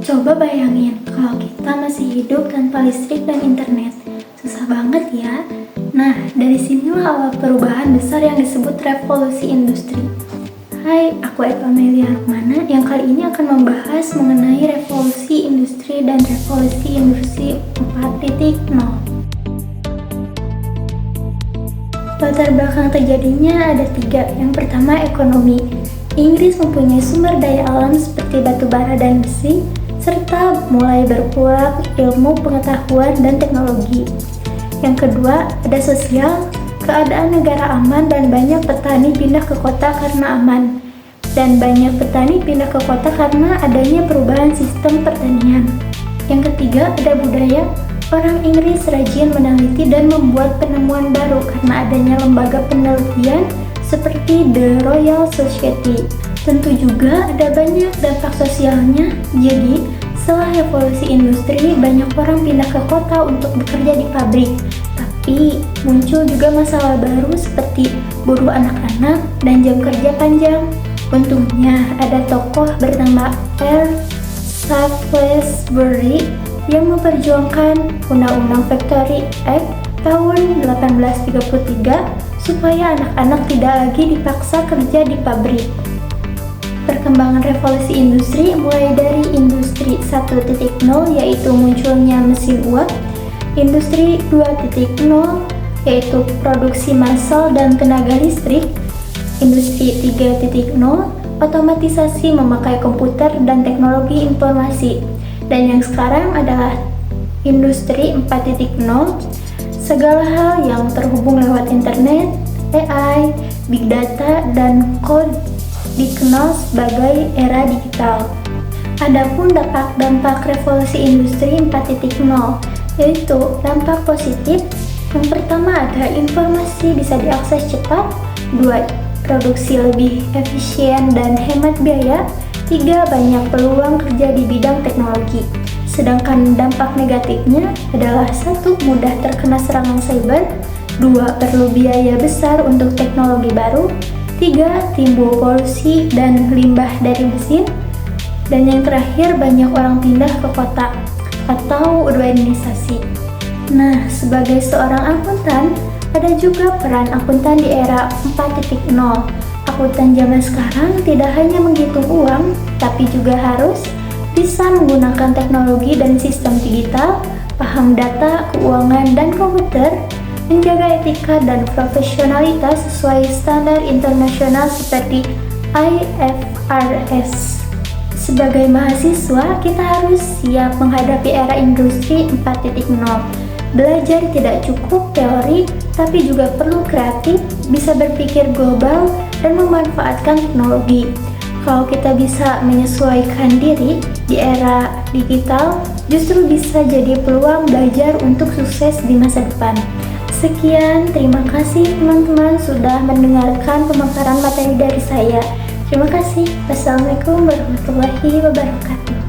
Coba bayangin kalau kita masih hidup tanpa listrik dan internet. Susah banget ya. Nah, dari sinilah awal perubahan besar yang disebut revolusi industri. Hai, aku Eva Melia Rukmana yang kali ini akan membahas mengenai revolusi industri dan revolusi industri 4.0. Latar belakang terjadinya ada 3. Yang pertama, ekonomi. Inggris mempunyai sumber daya alam seperti batu bara dan besi, serta mulai berkurang ilmu pengetahuan dan teknologi. Yang kedua, ada sosial. Keadaan negara aman dan banyak petani pindah ke kota karena aman. Dan banyak petani pindah ke kota karena adanya perubahan sistem pertanian. Yang ketiga, ada budaya. Orang Inggris rajin meneliti dan membuat penemuan baru karena adanya lembaga penelitian seperti The Royal Society. Tentu juga ada banyak dampak sosialnya. Jadi, setelah revolusi industri, banyak orang pindah ke kota untuk bekerja di pabrik. Tapi, muncul juga masalah baru seperti buruh anak-anak dan jam kerja panjang. Untungnya, ada tokoh bernama R. Salisbury yang memperjuangkan Undang-Undang Factory Act tahun 1833 supaya anak-anak tidak lagi dipaksa kerja di pabrik. Perkembangan revolusi industri mulai dari industri 1.0 yaitu munculnya mesin uap, industri 2.0 yaitu produksi massal dan tenaga listrik, industri 3.0 otomatisasi memakai komputer dan teknologi informasi, dan yang sekarang adalah industri 4.0 segala hal yang terhubung lewat internet, AI, big data, dan cloud dikenal sebagai era digital. Adapun dampak revolusi industri 4.0 yaitu dampak positif. Yang pertama ada informasi bisa diakses cepat, 2. Produksi lebih efisien dan hemat biaya, 3. Banyak peluang kerja di bidang teknologi. Sedangkan dampak negatifnya adalah 1. Mudah terkena serangan cyber, 2. Perlu biaya besar untuk teknologi baru, 3. Timbul polusi dan limbah dari mesin, dan yang terakhir banyak orang pindah ke kota atau urbanisasi. Nah, sebagai seorang akuntan, ada juga peran akuntan di era 4.0. Akuntan zaman sekarang tidak hanya menghitung uang, tapi juga harus bisa menggunakan teknologi dan sistem digital, paham data, keuangan, dan komputer, menjaga etika dan profesionalitas sesuai standar internasional seperti IFRS. Sebagai mahasiswa, kita harus siap menghadapi era industri 4.0. Belajar tidak cukup teori, tapi juga perlu kreatif, bisa berpikir global, dan memanfaatkan teknologi. Kalau kita bisa menyesuaikan diri di era digital, justru bisa jadi peluang belajar untuk sukses di masa depan. Sekian, terima kasih teman-teman sudah mendengarkan pemaparan materi dari saya. Terima kasih. Wassalamualaikum warahmatullahi wabarakatuh.